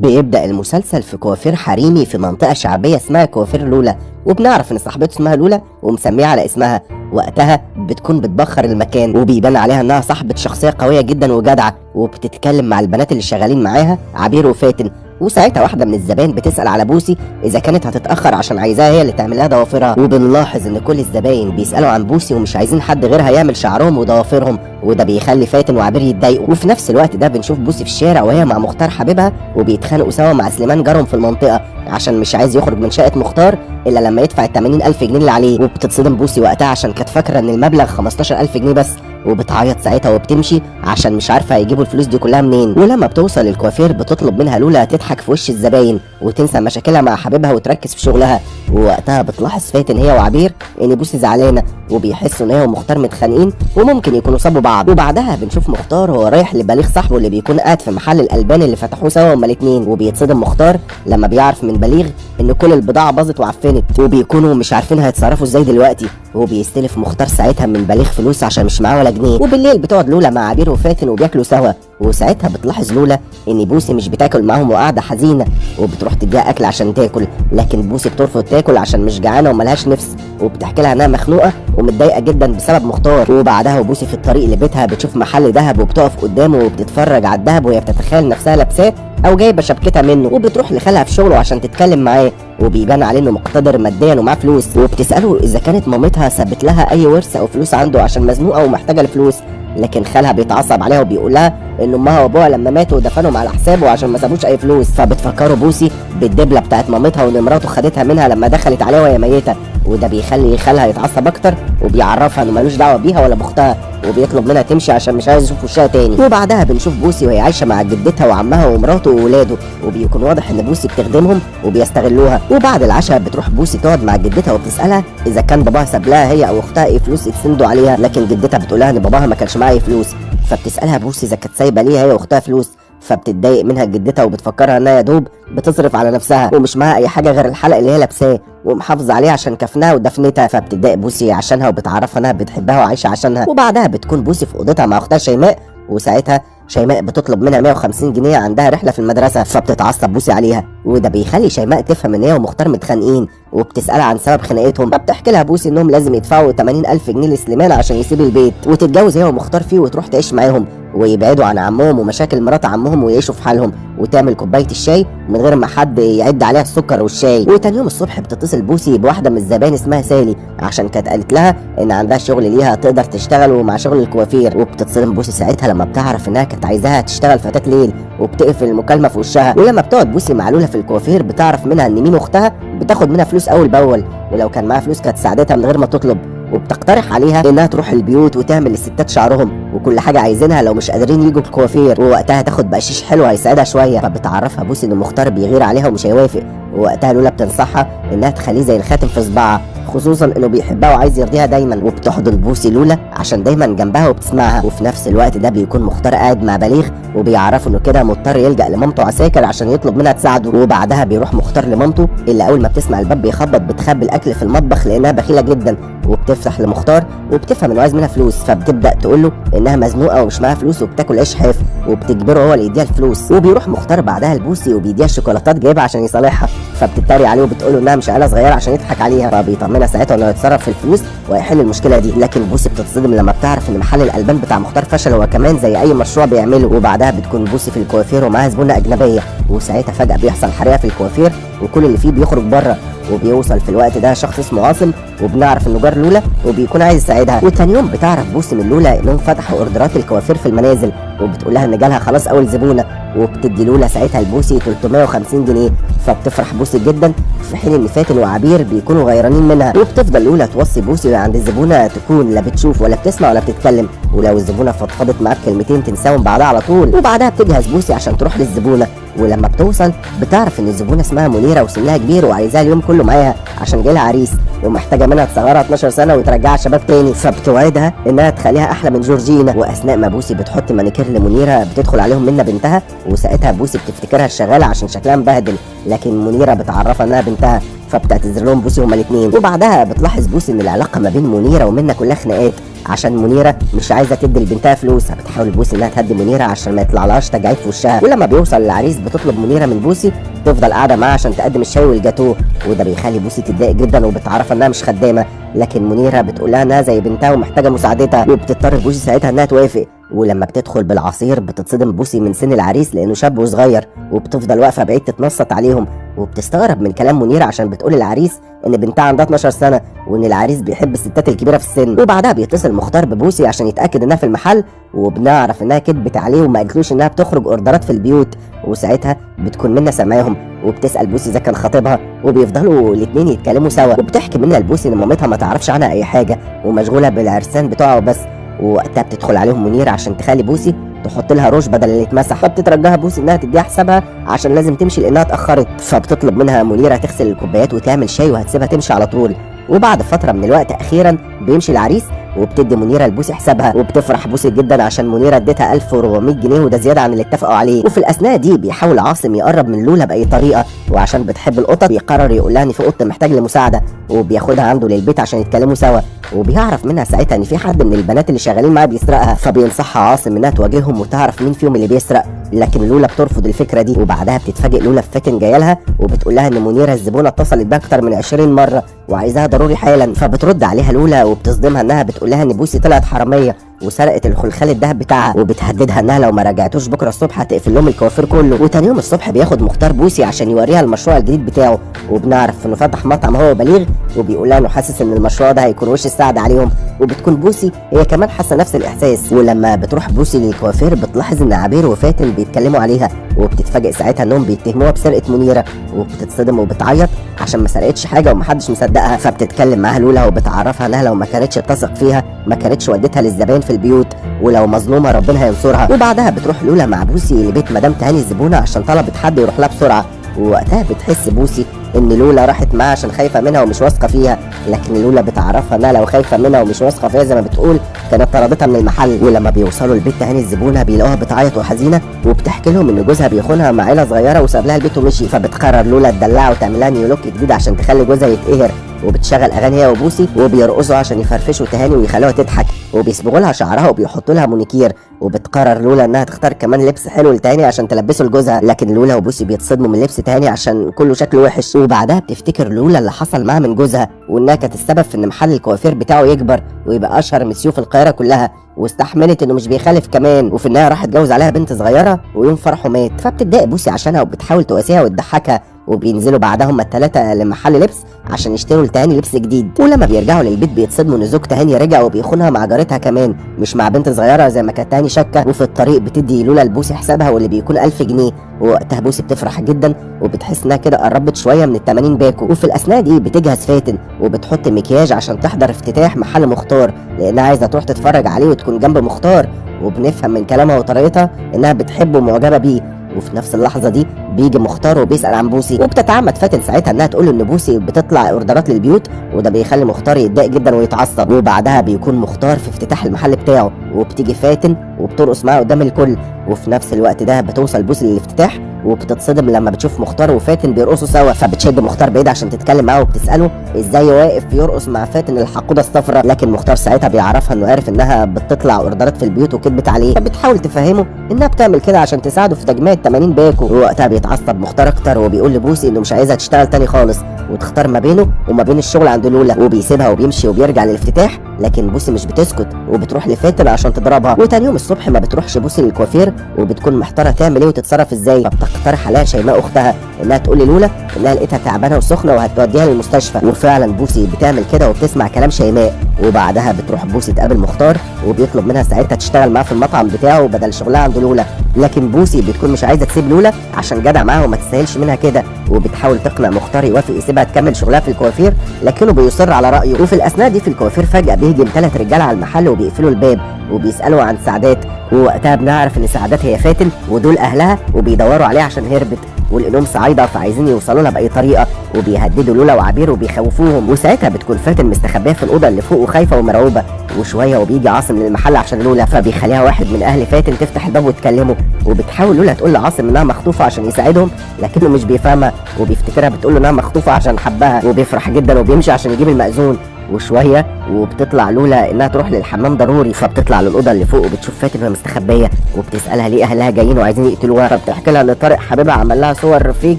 بيبدأ المسلسل في كوافير حريمي في منطقة شعبية اسمها كوافير لولا، وبنعرف ان صاحبته اسمها لولا ومسميها على اسمها. وقتها بتكون بتبخر المكان، وبيبان عليها انها صاحبة شخصية قوية جدا وجدعة، وبتتكلم مع البنات اللي شغالين معاها عبير وفاتن. وساعتها واحدة من الزباين بتسأل على بوسي إذا كانت هتتأخر عشان عايزاها هي اللي تعمل لها ضوافرها، وبنلاحظ إن كل الزباين بيسألوا عن بوسي ومش عايزين حد غيرها يعمل شعرهم وضوافرهم، وده بيخلي فاتن وعبير يتضايقوا. وفي نفس الوقت ده بنشوف بوسي في الشارع وهي مع مختار حبيبها، وبيتخانقوا سوا مع سليمان جارهم في المنطقة عشان مش عايز يخرج من شقة مختار إلا لما يدفع ال 80,000 جنيه اللي عليه. وبتتصدم بوسي وقتها عشان كانت فاكرة إن المبلغ 15,000 جنيه بس، وبتعيط ساعتها وبتمشي عشان مش عارفه هيجيبوا الفلوس دي كلها منين. ولما بتوصل الكوافير بتطلب منها لولا تضحك في وش الزباين وتنسى مشاكلها مع حبيبها وتركز في شغلها. ووقتها بتلاحظ فاتن هي وعبير ان بوسي زعلانه، وبيحسوا ان هي ومختار متخانقين وممكن يكونوا صابوا بعض. وبعدها بنشوف مختار وهو رايح لبليغ صاحبه اللي بيكون قاعد في محل الالبان اللي فتحوه سوا هما الاثنين، وبيتصدم مختار لما بيعرف من بليغ ان كل البضاعه باظت وعفنت، وبيكونوا مش عارفين هيتصرفوا ازاي دلوقتي. وبيستلف مختار ساعتها من بليغ فلوس عشان مش معاه ولا جنيه. وبالليل بتقعد لولا مع عبير وفاتن وبياكلوا سوا، وساعتها بتلاحظ لولا ان بوسي مش بتاكل معاهم وقاعده حزينه، وبتروح تديها اكل عشان تاكل، لكن بوسي بترفض تاكل عشان مش جعانه وملهاش نفس، وبتحكي لها انها مخنوقه ومتضايقه جدا بسبب مختار. وبعدها وبوسي في الطريق لبيتها بتشوف محل ذهب وبتقف قدامه وبتتفرج على الذهب وهي بتتخيل نفسها لابساه او جايبه شبكتها منه، وبتروح لخالها في شغله عشان تتكلم معاه، وبيبان عليه انه مقتدر ماديا ومعاه فلوس، وبتساله اذا كانت مامتها سابت لها اي ورث او فلوس عنده عشان مزنوقه ومحتاجه الفلوس. لكن خالها بيتعصب عليها وبيقول لها ان امها وابوها لما ماتوا دفنهم على حسابه عشان ما سابوش اي فلوس. فبتفكروا بوسي بالدبله بتاعت مامتها وان مراته خدتها منها لما دخلت عليها وهي ميته، وده بيخلي خالها يتعصب اكتر وبيعرفها انه ملوش دعوه بيها ولا باختها، وبيطلب منها تمشي عشان مش عايز يشوف وشها تاني. وبعدها بنشوف بوسي وهي عايشه مع جدتها وعمها ومراته وولاده، وبيكون واضح ان بوسي بتخدمهم وبيستغلوها. وبعد العشاء بتروح بوسي تقعد مع جدتها وبتسالها اذا كان باباها ساب لها هي او اختها ايه فلوس يتسندوا عليها، لكن جدتها بتقولها ان باباها ما كانش معاه اي فلوس. فبتسالها بوسي اذا كانت سايبه ليها هي واختها فلوس، فبتتضايق منها جدتها وبتفكرها انها يا دوب بتصرف على نفسها ومش معاها اي حاجه غير الحلق اللي هي لابساه ومحافظه عليه عشان كفنها ودفنتها. فبتتضايق بوسي عشانها وبتعرفها انها بتحبها وعايشه عشانها. وبعدها بتكون بوسي في اوضتها مع اختها شيماء، وساعتها شيماء بتطلب منها 150 جنيه عندها رحله في المدرسه، فبتتعصب بوسي عليها، وده بيخلي شيماء تفهم ان هي ومختار متخانقين، وبتسالها عن سبب خناقتهم. فبتحكي لها بوسي انهم لازم يدفعوا 80,000 جنيه لسليمان عشان يسيب البيت وتتجوز هي ومختار فيه وتروح تعيش معاهم، ويبعدوا عن عمهم ومشاكل مرات عمهم ويعيشوا في حالهم، وتعمل كوبايه الشاي من غير ما حد يعد عليها السكر والشاي. وتاني يوم الصبح بتتصل بوسي بواحده من الزبائن اسمها سالي عشان كانت قالت لها ان عندها شغل ليها تقدر تشتغل مع شغل الكوافير. وبتتصدم بوسي ساعتها لما بتعرف انها كانت عايزاها تشتغل فتاة ليل، وبتقفل المكالمه في وشها. ولما بتقعد بوسي مع لولا في الكوافير بتعرف منها ان مين اختها بتاخد منها فلوس اول باول، ولو كان معاها فلوس كانت ساعدتها من غير ما تطلب. وبتقترح عليها انها تروح البيوت وتعمل للستات شعرهم وكل حاجه عايزينها لو مش قادرين يجوا الكوافير، ووقتها تاخد بقشيش حلو هيساعدها شويه. فبتعرفها بوسي ان مختار بيغير عليها ومش هيوافق، ووقتها لولا بتنصحها انها تخليه زي الخاتم في صباعها، خصوصا انه بيحبها وعايز يرضيها دايما. وبتحضن بوسي لولا عشان دايما جنبها وبتسمعها. وفي نفس الوقت ده بيكون مختار قاعد مع بليغ وبيعرفوا انه كده مضطر يلجأ لمامته عساكر عشان يطلب منها تساعده. وبعدها بيروح مختار لمامته اللي اول ما بتسمع الباب بيخبط بتخبي الاكل في المطبخ لانها بخيله جدا، وبتفتح لمختار وبتفهم انه عايز منها فلوس، فبتبدا تقول له انها مزنوقه ومش معاها فلوس وبتاكل عيش حاف، وبتجبره هو اللي يديها الفلوس. وبيروح مختار بعدها لبوسي وبيديها الشوكولاتات جايبها عشان يصالحها، فبتتريق عليه وبتقول له انها مش عيله صغيره عشان يضحك عليها، فبيطمنها ساعتها انه يتصرف في الفلوس ويحل المشكله دي. لكن بوسي بتتصدم لما بتعرف ان محل الالبان بتاع مختار فشل هو كمان زي اي مشروع بيعمله. وبعدها بتكون بوسي في الكوافير ومعاها زبونه اجنبيه، وساعتها فجاه بيحصل حريقه في الكوافير وكل اللي فيه بيخرج بره، وبيوصل في الوقت ده شخص اسمه عاصم وبنعرف انه جار لولا وبيكون عايز يساعدها. وتاني يوم بتعرف بوسي من لولا انهم فتحوا اوردرات الكوافير في المنازل، وبتقول لها ان جالها خلاص اول زبونه، وبتدي لولا ساعتها لبوسي 350 جنيه. فبتفرح بوسي جدا في حين ان فاتن وعبير بيكونوا غيرانين منها. وبتفضل لولا توصي بوسي عند الزبونه تكون لا بتشوف ولا بتسمع ولا بتتكلم، ولو الزبونه فضفضت معاك كلمتين تنساهم بعدها على طول. وبعدها بتجهز بوسي عشان تروح للزبونه، ولما بتوصل بتعرف ان الزبونه اسمها منيره وسنها كبير وعايزاها اليوم كله معاها عشان جايلها عريس ومحتاجه منها تصغرها 12 سنه وترجعها شباب تاني. فبتوعدها انها تخليها احلى من جورجينا. واثناء ما بوسي بتحط مانيكير لمنيره بتدخل عليهم منى بنتها، وساعتها بوسي بتفتكرها الشغاله عشان شكلها مبهدل، لكن منيره بتعرفها انها بنتها. فبتعتذر لهم بوسي هما الاثنين. وبعدها بتلاحظ بوسي ان العلاقه ما بين منيره ومنى كلها خناقات، عشان منيره مش عايزه تدي لبنتها فلوس. بتحاول بوسي انها تهدي منيره عشان ما يطلعلهاش تجاعيد في وشها. ولما بيوصل العريس بتطلب منيره من بوسي تفضل قاعده معاه عشان تقدم الشاي والجاتوه، وده بيخلي بوسي تتضايق جدا وبتعرف انها مش خدامه، لكن منيره بتقول لها انها زي بنتها ومحتاجه مساعدتها، وبتضطر بوسي ساعتها انها توافق. ولما بتدخل بالعصير بتتصدم بوسي من سن العريس لانه شاب وصغير، وبتفضل واقفه بعيد تتنصت عليهم، وبتستغرب من كلام منيره عشان بتقول العريس ان بنتها عندها 12 سنه وان العريس بيحب الستات الكبيره في السن. وبعدها بيتصل مختار ببوسي عشان يتاكد انها في المحل، وبنعرف انها كدبت عليه وما قالتلوش انها بتخرج اوردرات في البيوت. وساعتها بتكون منى سامعاهم وبتسال بوسي اذا كان خطيبها، وبيفضلوا الاثنين يتكلموا سوا. وبتحكي منى لبوسي ان مامتها ما تعرفش عنها اي حاجه ومشغوله بالعرسان بتوعها وبس. ووقتها بتدخل عليهم منيره عشان تخلي بوسي تحط لها روج بدل اللي اتمسح، فبتترجاها بوسي انها تديها حسابها عشان لازم تمشي لانها اتاخرت. فبتطلب منها منيره تغسل الكوبايات وتعمل شاي وهتسيبها تمشي على طول. وبعد فتره من الوقت اخيرا بيمشي العريس وبتدي منيره لبوسي حسابها، وبتفرح بوسي جدا عشان منيره اديتها 1400 جنيه وده زياده عن اللي اتفقوا عليه. وفي الاثناء دي بيحاول عاصم يقرب من لولا باي طريقه، وعشان بتحب القطط بيقرر يقول لها ان في قط محتاج لمساعده، وبياخدها عنده للبيت عشان يتكلموا سوا. وبيعرف منها ساعتها ان في حد من البنات اللي شغالين معاه بيسرقها، فبينصحها عاصم انها تواجههم وتعرف مين فيهم اللي بيسرق، لكن لولا بترفض الفكره دي. وبعدها بتتفاجئ لولا في فاتن جايه لها وبتقول لها ان منيره الزبونه اتصلت بيها اكتر من 20 مره وعايزاها ضروري حالا. فبترد عليها لولا وبتصدمها انها بتقول لها ان بوسي طلعت حراميه وسرقت الخلخال الذهب بتاعها، وبتهددها انها لو ما رجعتوش بكره الصبح هتقفل لهم الكوافير كله. وتاني يوم الصبح بياخد مختار بوسي عشان يوريها المشروع الجديد بتاعه، وبنعرف انه فتح مطعم هو بليغ، وبيقول لها انه حاسس ان المشروع ده هيكون وش السعد عليهم. وبتكون بوسي هي كمان حاسه نفس الاحساس. ولما بتروح بوسي للكوافير بتلاحظ ان عبير وفاتن بيتكلموا عليها، وبتتفاجئ ساعتها انهم بيتهموها بسرقه منيره، وبتتصدم وبتعيط عشان ما سرقتش حاجه ومحدش مصدقها. فبتتكلم معاها لولا وبتعرفها انها لو ما كانتش بتثق فيها ما كانتش ودتها للزباين في البيوت، ولو مظلومه ربنا هينصرها. وبعدها بتروح لولا مع بوسي لبيت مدام تهاني الزبونه عشان طلبت حد يروح لها بسرعه. ووقتها بتحس بوسي ان لولا راحت معاها عشان خايفه منها ومش واثقه فيها، لكن لولا بتعرفها انها لو خايفه منها ومش واثقه فيها زي ما بتقول كانت طردتها من المحل. ولما بيوصلوا لبيت تهاني الزبونه بيلاقوها بتعيط وحزينه، وبتحكي لهم ان جوزها بيخونها مع عيله صغيره وساب لها البيت ومشي. فبتقرر لولا تدلعها وتعمل لها نيو لوك جديد عشان تخلي جوزها يتقهر، وبتشغل اغاني هي وبوسي وبيرقصوا عشان يفرفشوا تهاني ويخلوها تضحك، وبيصبغوا لها شعرها وبيحطوا لها مونيكير. وبتقرر لولا انها تختار كمان لبس حلو لتهاني عشان تلبسه لجوزها، لكن لولا وبوسي بيتصدموا من لبس تهاني عشان كله شكله وحش. وبعدها بتفتكر لولا اللي حصل معاها من جوزها، وانها كانت السبب في ان محل الكوافير بتاعه يكبر ويبقى اشهر مسيو في القاهره كلها، واستحملت انه مش بيخالف كمان، وفي النهايه راح اتجوز عليها بنت صغيره ويوم فرحه مات. فبتتضايق بوسي عشانها وبتحاول تواسيها وتضحكها، وبينزلوا بعدها هما الثلاثه لمحل لبس عشان يشتروا لتهاني لبس جديد. ولما بيرجعوا للبيت بيتصدموا ان زوج تهاني رجع وبيخونها مع جارتها كمان، مش مع بنت صغيره زي ما كانت تهاني شاكه. وفي الطريق بتدي لولا لبوسي حسابها واللي بيكون 1000 جنيه، ووقتها بوسي بتفرح جدا وبتحس انها كده قربت شويه من ال80 باكو. وفي الاثناء دي بتجهز فاتن وبتحط مكياج عشان تحضر افتتاح محل مختار، لانها عايزه تروح تتفرج عليه وتكون جنب مختار، وبنفهم من كلامها وطريقتها انها بتحبه ومعجبه بيه. وفي نفس اللحظه دي بيجي مختار وبيسال عن بوسي، وبتتعمد فاتن ساعتها انها تقول ان بوسي بتطلع اوردرات للبيوت، وده بيخلي مختار يتضايق جدا ويتعصب. وبعدها بيكون مختار في افتتاح المحل بتاعه، وبتيجي فاتن وبترقص معاه قدام الكل. وفي نفس الوقت ده بتوصل بوسي للافتتاح وبتتصدم لما بتشوف مختار وفاتن بيرقصوا سوا، فبتشد مختار بعيد عشان تتكلم معاه وبتساله ازاي واقف يرقص مع فاتن الحقوده الصفراء، لكن مختار ساعتها بيعرفها انه عارف انها بتطلع اوردرات في البيوت وكدبت عليه، فبتحاول تفهمه انها بتعمل كده عشان تساعده في تجميع 80 باكو. ووقتها بيتعصب مختار اكتر وبيقول لبوسي انه مش عايزها تشتغل تاني خالص وتختار ما بينه وما بين الشغل عند لولا، وبيسيبها وبيمشي وبيرجع للافتتاح. لكن بوسي مش بتسكت وبتروح لفاتن عشان تضربها. وتاني يوم الصبح ما بتروحش بوسي للكوافير وبتكون محتاره تعمل ايه وتتصرف ازاي، فبتقترح عليها شيماء اختها انها تقول للولا انها لقيتها تعبانه وسخنه وهتوديها للمستشفى. وفعلا بوسي بتعمل كده وبتسمع كلام شيماء. وبعدها بتروح بوسي تقابل مختار وبيطلب منها ساعتها تشتغل معاه في المطعم بتاعه بدل شغلها عند لولا، لكن بوسي بتكون مش عايزه تسيب لولا عشان جدع معاها وما تستاهلش منها كده، وبتحاول تقنع مختار يوافق يسيبها تكمل شغلها في الكوافير، لكنه بيصر على رايه. وفي الاثناء دي في الكوافير فجاه بيهجم 3 رجاله على المحل وبيقفلوا الباب وبيسالوا عن سعادات، ووقتها بنعرف ان سعادات هي فاتن ودول اهلها وبيدوروا عليها عشان هربت. ولانهم صعايده فعايزين يوصلوا لها باي طريقه، وبيهددوا لولا وعبير وبيخوفوهم. وساعتها بتكون فاتن مستخبيه في الاوضه اللي فوق وخايفه ومرعوبه. وشويه وبيجي عاصم للمحل عشان لولا، فبيخليها واحد من اهل فاتن تفتح الباب وتكلمه. وبتحاول لولا تقول لعاصم انها مخطوفه عشان يساعدهم، لكنه مش بيفهمها وبيفتكرها بتقول له انها مخطوفه عشان حبها، وبيفرح جدا وبيمشي عشان يجيب المأذون. وشويه وبتطلع لولا انها تروح للحمام ضروري، فبتطلع للاوضه اللي فوق وبتشوف فاتن وهي مستخبيه وبتسالها ليه اهلها جايين وعايزين يقتلوها. فبتحكي لها ان طارق حبيبها عمل لها صور فيك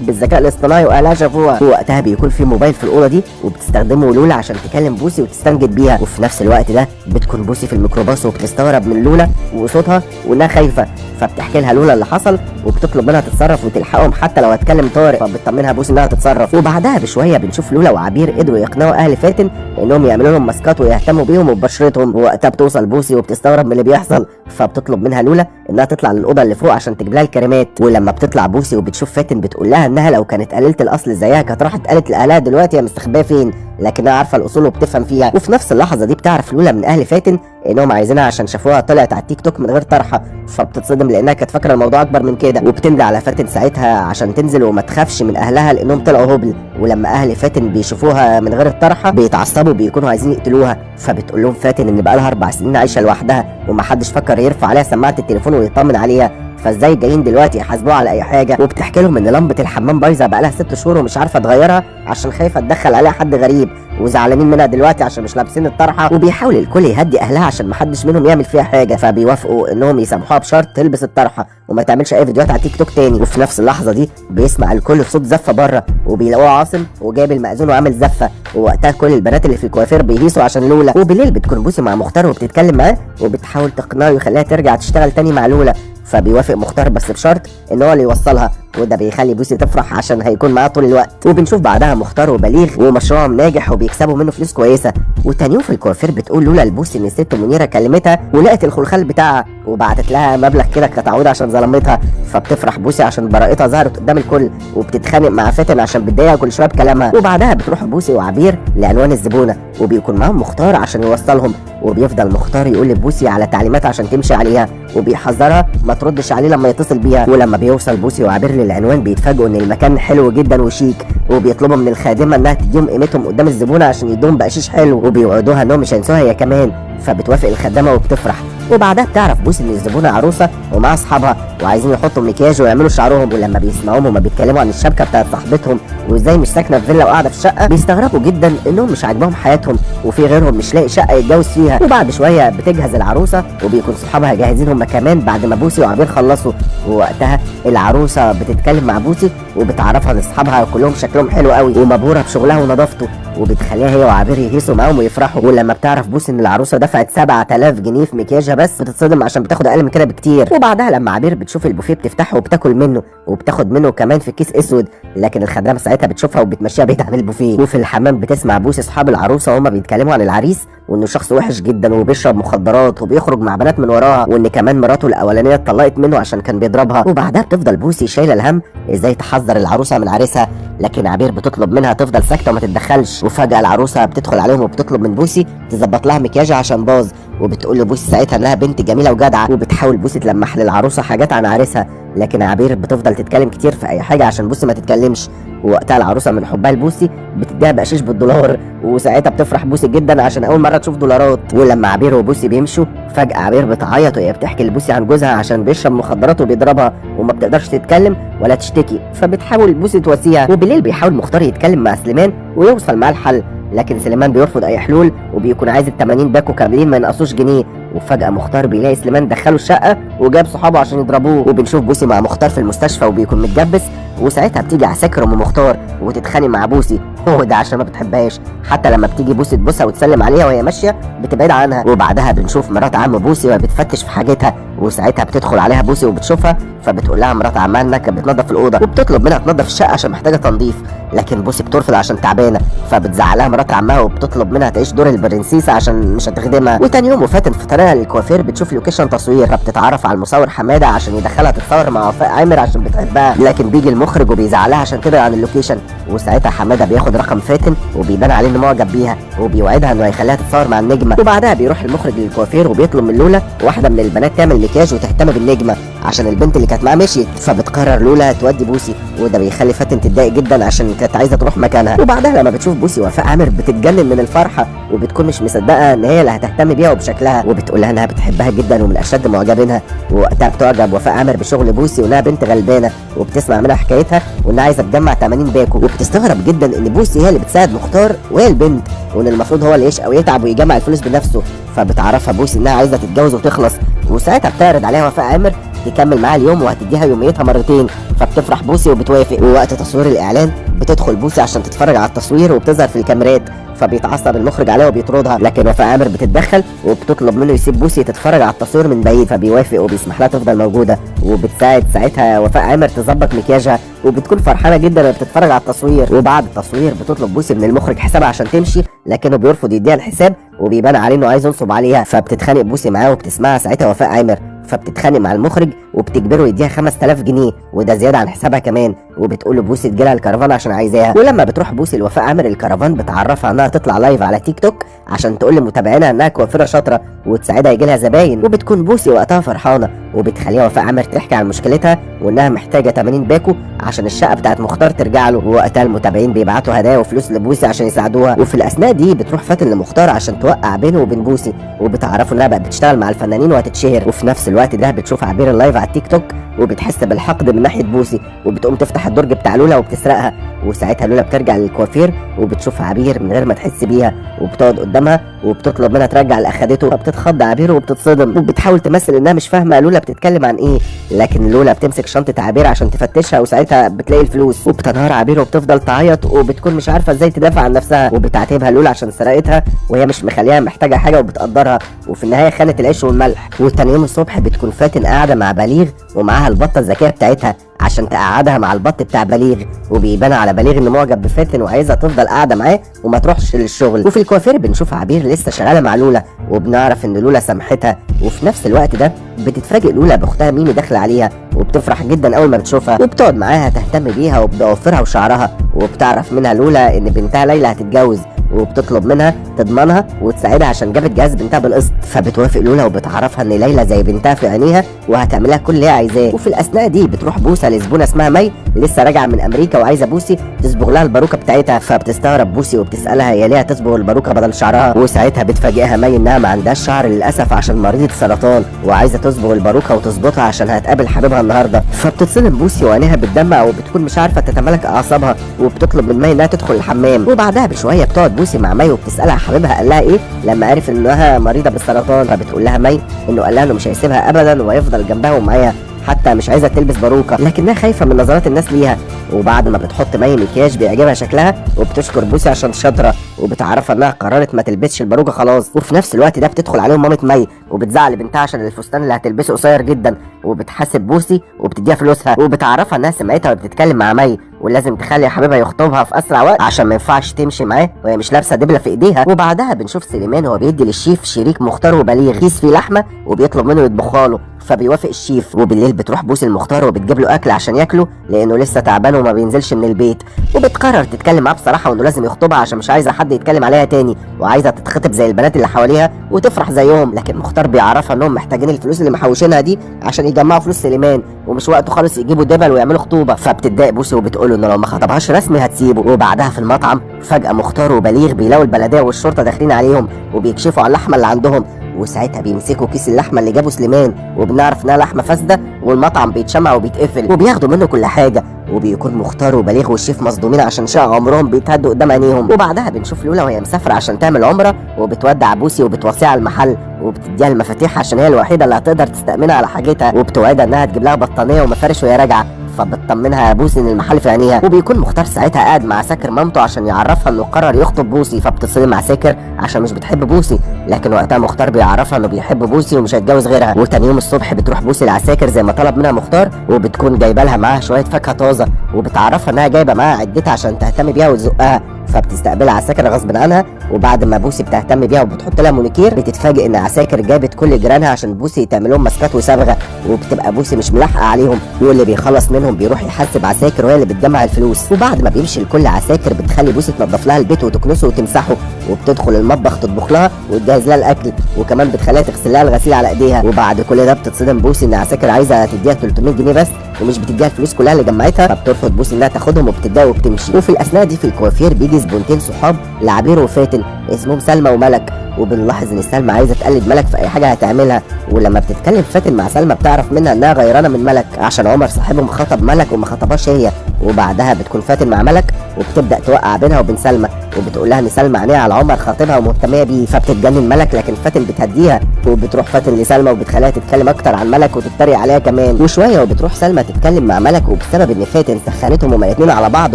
بالذكاء الاصطناعي واهلها شافوها. ووقتها بيكون في موبايل في الاوضه دي وبتستخدمه لولا عشان تكلم بوسي وتستنجد بيها. وفي نفس الوقت ده بتكون بوسي في الميكروباص وبتستغرب من لولا وصوتها وانها خايفه، فبتحكي لها لولا اللي حصل وبتطلب منها تتصرف وتلحقهم حتى لو هتكلم طارق، فبتطمنها بوسي انها تتصرف. وبعدها بشويه بنشوف لولا وعبير قدروا يقنعوا اهل فاتن انهم يعملوا لهم ماسكات ويهتموا بيهم وببشرتهم. ووقتها بتوصل بوسي وبتستغرب من اللي بيحصل، فبتطلب منها لولا انها تطلع للاوضه اللي فوق عشان تجيب لها الكريمات. ولما بتطلع بوسي وبتشوف فاتن بتقول لها انها لو كانت قليله الاصل زيها كانت راحت قالت لاهلها دلوقتي هي مستخبيه فين، لكنها عارفه الاصول وبتفهم فيها. وفي نفس اللحظه دي بتعرف لولا من اهل فاتن انهم عايزينها عشان شافوها طلعت على التيك توك من غير طرحه، فبتتصدم لانها كانت فاكره الموضوع اكبر من كده، وبتندى على فاتن ساعتها عشان تنزل وما تخافش من اهلها لانهم طلعوا هبل. ولما اهل فاتن بيشوفوها من غير الطرحه بيتعصبوا بيكونوا عايزين يقتلوها، فبتقول لهم فاتن ان بقالها 4 سنين عايشه لوحدها ومحدش فكر يرفع عليها سماعه التليفون ويطمن عليها، فازاي جايين دلوقتي يحاسبوها على اي حاجه. وبتحكي لهم ان لمبه الحمام بايظه بقالها 6 شهور ومش عارفه تغيرها عشان خايفه تدخل عليها حد غريب، وزعلانين منها دلوقتي عشان مش لابسين الطرحه. وبيحاول الكل يهدي اهلها عشان محدش منهم يعمل فيها حاجه، فبيوافقوا انهم يسامحوها بشرط تلبس الطرحه وما تعملش اي فيديوهات على تيك توك تاني. وفي نفس اللحظه دي بيسمع الكل صوت زفه بره وبيلاقوه عاصم وجايب المأذون وعامل زفه، ووقتها كل البنات اللي في الكوافير بيهيصوا عشان لولا. وبالليل بتكون بوسي مع مختار وبتتكلم معاه وبتحاول تقنعه يخليها ترجع تشتغل تاني مع لولا، فبيوافق مختار بس بشرط ان هو اللي يوصلها، وده بيخلي بوسي تفرح عشان هيكون معاها طول الوقت. وبنشوف بعدها مختار وبليغ ومشروعهم ناجح وبيكسبوا منه فلوس كويسه. وتاني يوم في الكوافير بتقول لولا لبوسي ان الست منيره كلمتها ولقت الخلخال بتاعها وبعتت لها مبلغ كده كتعويض عشان ظلمتها، فبتفرح بوسي عشان براءتها ظهرت قدام الكل، وبتتخانق مع فاتن عشان بتضايقها كل شويه بكلامها. وبعدها بتروح بوسي وعبير لعنوان الزبونه وبيكون معاهم مختار عشان يوصلهم، وبيفضل مختار يقول لبوسي على تعليمات عشان تمشي عليها وبيحذرها ما تردش عليه لما يتصل بيها. ولما بيوصل بوسي وعبير للعنوان بيتفاجئوا ان المكان حلو جدا وشيك، وبيطلبوا من الخادمه انها تديهم قيمتهم قدام الزبونه عشان يدوهم بقشيش حلو، وبيوعدوها انهم مش هينسوها هي كمان، فبتوافق الخدامه وبتفرح. وبعدها بتعرف بوسي ان الزبونه عروسه ومع اصحابها وعايزين يحطوا مكياج ويعملوا شعرهم. ولما بيسمعوهم هما بيتكلموا عن الشبكه بتاعت صاحبتهم وازاي مش ساكنه في فيلا وقاعده في شقه بيستغربوا جدا انهم مش عاجباهم حياتهم وفي غيرهم مش لاقي شقه يتجوز فيها. وبعد شويه بتجهز العروسه وبيكون صحابها جاهزين هما كمان بعد ما بوسي وعبير خلصوا. ووقتها العروسه بتتكلم مع بوسي وبتعرفها ان اصحابها كلهم شكلهم حلو قوي ومبهوره بشغلها ونظافته، وبتخليها هي وعبير يهيصوا معاهم ويفرحوا. ولما بتعرف بوسي ان العروسه دفعت 7000 جنيه في مكياجها بس بتتصدم عشان بتاخد اقل من كده بكتير. وبعدها لما عبير بتشوف البوفيه بتفتحه وبتاكل منه وبتاخد منه كمان في كيس اسود، لكن الخدامه ساعتها بتشوفها وبتمشيها بعيد عن البوفيه. وفي الحمام بتسمع بوسي اصحاب العروسه وهما بيتكلموا عن العريس وانه شخص وحش جدا وبيشرب مخدرات وبيخرج مع بنات من وراها، وان كمان مراته الاولانيه اتطلقت منه عشان كان بيضربها. وبعدها بتفضل بوسي شايله الهم ازاي تحذر العروسه من عريسها، لكن عبير بتطلب منها تفضل ساكته وما تتدخلش. وفجاه العروسه بتدخل عليهم وبتطلب من بوسي تظبط لها مكياجها عشان باظ، وبتقول لبوسي ساعتها انها بنت جميله وجدعه، وبتحاول بوسي تلمح للعروسه حاجات عن عريسها، لكن عبير بتفضل تتكلم كتير في اي حاجه عشان بوسي ما تتكلمش. ووقتها العروسه من حبها لبوسي بتديها بقشيش بالدولار، وساعتها بتفرح بوسي جدا عشان اول مره تشوف دولارات. ولما عبير وبوسي بيمشوا فجاه عبير بتعيط وهي بتحكي لبوسي عن جوزها عشان بيشرب مخدرات وبيضربها وما بتقدرش تتكلم ولا تشتكي، فبتحاول بوسي تواسيها. وبالليل بيحاول مختار يتكلم مع سليمان ويوصل معاه الحل، لكن سليمان بيرفض اي حلول وبيكون عايز ال 80 باكو كاملين ما ينقصوش جنيه. وفجأة مختار بيلاقي سليمان دخله الشقة وجاب صحابه عشان يضربوه. وبنشوف بوسي مع مختار في المستشفى وبيكون متجبس، وساعتها بتيجي عساكر ام مختار وتتخانق مع بوسي وده عشان ما بتحبهاش، حتى لما بتيجي بوسي تبوسها وتسلم عليها وهي ماشيه بتبعد عنها. وبعدها بنشوف مرات عم بوسي وهي بتفتش في حاجتها، وساعتها بتدخل عليها بوسي وبتشوفها، فبتقول لها مرات عمها انها كانت بتنظف الاوضه وبتطلب منها تنظف الشقه عشان محتاجه تنظيف، لكن بوسي بترفض عشان تعبانه، فبتزعلها مرات عمها وبتطلب منها تعيش دور البرنسيسه عشان مش هتخدمها. وتاني يوم وفاتن في طريقها للكوافير بتشوف لوكيشن تصوير، فبتتعرف على المصور حماده عشان يدخلها تتصور مع وفاء عامر عشان بتحبها، لكن بيجي المخرج وبيزعلها عشان تبعد عن اللوكيشن. وساعتها حماده بياخد رقم فاتن وبيبان عليه انه معجب بيها وبيوعدها انه هيخليها تتصور مع النجمه. وبعدها بيروح المخرج للكوافير وبيطلب من لولا واحده من البنات تعمل مكياج وتهتم بالنجمه عشان البنت اللي كانت معاه مشيت. فبتقرر لولا تودي بوسي، وده بيخلي فاتن تتضايق جدا عشان كانت عايزه تروح مكانها. وبعدها لما بتشوف بوسي وفاء عامر بتتجنن من الفرحه، وبتكون مش مصدقه ان هي اللي هتهتم بيها وبشكلها، وبتقول لها انها بتحبها جدا ومن اشد معجبينها. ووقتها بتعجب وفاء عامر بشغل بوسي وانها بنت غلبانه، وبتسمع منها حكايتها وانها عايزه تجمع 80 باكو، وبتستغرب جدا ان بوسي هي اللي بتساعد مختار وهي البنت، وان المفروض هو اللي يشقى ويتعب ويجمع الفلوس بنفسه. فبتعرفها بوسي انها عايزه تتجوز وتخلص، وساعتها بتعرض عليها وفاء عامر تكمل معاها اليوم وهتديها يوميتها مرتين. فبتفرح بوسي وبتوافق. ووقت تصوير الاعلان بتدخل بوسي عشان تتفرج على التصوير وبتظهر في الكاميرات، فبيتعصب المخرج عليها وبيطردها، لكن وفاء عامر بتتدخل وبتطلب منه يسيب بوسي تتفرج على التصوير من بعيد، فبيوافق وبيسمح لها تفضل موجوده. وبتساعد ساعتها وفاء عامر تظبط مكياجها، وبتكون فرحانه جدا وهي بتتفرج على التصوير. وبعد التصوير بتطلب بوسي من المخرج حسابها عشان تمشي، لكنه بيرفض يديها الحساب وبيبان عليه انه عايز ينصب عليها. فبتتخانق بوسي معاه وبتسمعها ساعتها وفاء عامر، فبتتخانق مع المخرج وبتجبره يديها 5000 جنيه وده زياده عن حسابها كمان. وبتقول له بوسي تجيلها الكرفان عشان عايزاها. ولما بتروح بوسي لوفاء عامر الكرفان بتعرفها انها تطلع لايف على تيك توك عشان تقول لمتابعينها انها كوافيره شاطره وتساعدها يجيلها زباين. وبتكون بوسي وقتها فرحانه، وبتخليها وفاء عامر تحكي عن مشكلتها وانها محتاجه 80 باكو عشان الشقه بتاعت مختار ترجع له. ووقتها المتابعين بيبعتوا هدايا وفلوس لبوسي عشان يساعدوها. وفي الاثناء دي بتروح فاتن لمختار عشان توقع بينه وبين بوسي، وبتعرفوا انها بقت بتشتغل مع الفنانين وهتتشهر. وفي نفس الوقت ده بتشوف عبير اللايف على التيك توك وبتحس بالحقد من ناحيه بوسي، وبتقوم تفتح الدرج بتاع لولا وبتسرقها. وساعتها لولا بترجع للكوافير وبتشوف عبير من غير ما تحس بيها، وبتقعد قدامها وبتطلب منها ترجع اللي اخدته. فبتتخض عبير وبتصدم، وبتحاول تمثل انها مش فاهمه لولا بتتكلم عن ايه، لكن لولا بتمسك شنطه عبير عشان تفتشها وساعتها بتلاقي الفلوس. وبتنهار عبير وبتفضل تعيط وبتكون مش عارفه ازاي تدافع عن نفسها، وبتعاتبها لولا عشان سرقتها وهي مش مخليها محتاجه حاجه وبتقدرها، وفي النهايه خانت العيش والملح. وتاني يوم الصبح بتكون فاتن قاعده مع بليغ ومعاها البطه الذكيه بتاعتها عشان تقعدها مع البط بتاع بليغ، وبيبان على بليغ انه معجب بفاتن وعايزها تفضل قاعده معاه وما تروحش للشغل. وفي الكوافير بنشوف عبير لسه شغاله مع لولا، وبنعرف ان لولا سامحتها. وفي نفس الوقت ده بتتفاجئ لولا باختها ميمي داخله عليها، وبتفرح جدا اول ما بتشوفها وبتقعد معاها تهتم بيها وبضوافرها وشعرها. وبتعرف منها لولا ان بنتها ليلى هتتجوز، وبتطلب منها تضمنها وتساعدها عشان جابت جهاز بنتها بالقسط. فبتوافق لولا وبتعرفها ان ليلى زي بنتها في عينيها وهتعملها كل اللي هي عايزاه. وفي الاثناء دي بتروح بوسه لزبونه اسمها مي لسه راجعه من امريكا وعايزه بوسي تصبغ لها الباروكه بتاعتها. فبتستغرب بوسي وبتسالها هي ليه هتصبغ الباروكه بدل شعرها، وساعتها بتفاجئها مي انها ما عندهاش شعر للاسف عشان مريضه سرطان وعايزه تصبغ الباروكه وتظبطها عشان هتقابل حبيبها النهارده. فبتتصدم بوسي وعينيها بتدمع وبتكون مش عارفه تتمالك اعصابها، وبتطلب من مي انها تدخل الحمام. وبعدها بشويه بتقعد بوسي مع مي وبتسالها حبيبها قال لها ايه لما عرف انها مريضه بالسرطان. فبتقول لها مي انه قال لها انه مش هيسيبها ابدا وهيفضل جنبها ومعاها حتى مش عايزه تلبس باروكه، لكنها خايفه من نظرات الناس ليها. وبعد ما بتحط مي مكياج بيعجبها شكلها وبتشكر بوسي عشان شاطره، وبتعرفها انها قررت ما تلبسش الباروكه خلاص. وفي نفس الوقت ده بتدخل عليهم مامة مي وبتزعل بنتها عشان الفستان اللي هتلبسه قصير جدا، وبتحاسب بوسي وبتديها فلوسها، وبتعرفها انها سمعتها وبتتكلم مع مي ولازم تخلي حبيبها يخطبها في اسرع وقت عشان ما ينفعش تمشي معاه وهي مش لابسه دبله في ايديها. وبعدها بنشوف سليمان وهو بيدي للشيف شريك مختار وبليغ كيس فيه لحمه وبيطلب منه يطبخها له، فبيوافق الشيف. وبالليل بتروح بوسي المختار وبتجيب له اكل عشان ياكله لانه لسه تعبان وما بينزلش من البيت، وبتقرر تتكلم معاه بصراحه وانه لازم يخطبها عشان مش عايزه حد يتكلم عليها تاني وعايزه تتخطب زي البنات اللي حواليها وتفرح زيهم. لكن مختار بيعرفها انهم محتاجين الفلوس اللي محوشينها دي عشان يجمعوا فلوس سليمان ومش وقته خالص يجيبوا دبل ويعملوا خطوبه. فبتتضايق بوسي وبتقول له انه لو ما خطبهاش رسمي هتسيبه. وبعدها في المطعم فجاه مختار وبليغ بيلاقوا البلديه والشرطه داخلين عليهم وبيكشفوا على اللحمه اللي عندهم، وساعتها بيمسكوا كيس اللحمه اللي جابه سليمان وبنعرف انها لحمه فاسده والمطعم بيتشمع وبيتقفل وبياخدوا منه كل حاجه. وبيكون مختار وبليغ والشيف مصدومين عشان شقة عمرهم بيتهدوا قدام عينيهم. وبعدها بنشوف لولا وهي مسافره عشان تعمل عمره وبتودع بوسي وبتوصيها على المحل وبتديها المفاتيح عشان هي الوحيده اللي هتقدر تستأمنها على حاجتها، وبتوعدها انها تجيب لها بطانيه ومفارش وهي راجعه. فبتطمنها بوسي ان المحل في عينيها. وبيكون مختار ساعتها قاعد مع ساكر مامته عشان يعرفها انه قرر يخطب بوسي، فبتتصل مع ساكر عشان مش بتحب بوسي، لكن وقتها مختار بيعرفها انه بيحب بوسي ومش هيتجوز غيرها. وتاني يوم الصبح بتروح بوسي لعساكر زي ما طلب منها مختار وبتكون جايبه لها معاها شويه فاكهه طازه، وبتعرفها انها جايبه معاها عدتها عشان تهتم بيها وتزقها. فبتستقبلها عساكر غصب عنها وبعد ما بوسي بتهتم بيها وبتحط لها مونيكير بتتفاجئ ان عساكر جابت كل جيرانها عشان بوسي تعمل لهم ماسكات وصبغه، وبتبقى بوسي مش ملاحقه عليهم، واللي بيخلص منهم بيروح يحاسب عساكر وهي اللي بتجمع الفلوس. وبعد ما بيمشي الكل عساكر بتخلي بوسي تنظف لها البيت وتكنسه وتمسحه، وبتدخل المطبخ تطبخ لها وتجهز لها الاكل، وكمان بتخليها تغسل لها الغسيل على ايديها. وبعد كل ده بتصدم بوسي ان عساكر عايزه تديها 300 جنيه بس ومش بتديها الفلوس كلها اللي جمعتها، فبترفض بوسي انها تاخدهم وبتتضايق وبتمشي. وفي الاثناء دي في الكوافير بيجي زبونتين صحاب لعبير وفاتن اسمهم سلمى وملك، وبنلاحظ ان سلمى عايزه تقلد ملك في اي حاجه هتعملها، ولما بتتكلم فاتن مع سلمى بتعرف منها انها غيرانه من ملك عشان عمر صاحبهم خطب ملك وما خطبهاش هي. وبعدها بتكون فاتن مع ملك وبتبدا توقع بينها وبين سلمى، وبتقول لها ان سلمى عينيها على عمر خاطبها ومهتميه بيه، فبتتجنن ملك لكن فاتن بتهديها، وبتروح فاتن لسلمى وبتخليها تتكلم اكتر عن ملك وتتريق عليها كمان. وشويه وبتروح سلمى تتكلم مع ملك، وبسبب ان فاتن سخنتهم هما الاثنين على بعض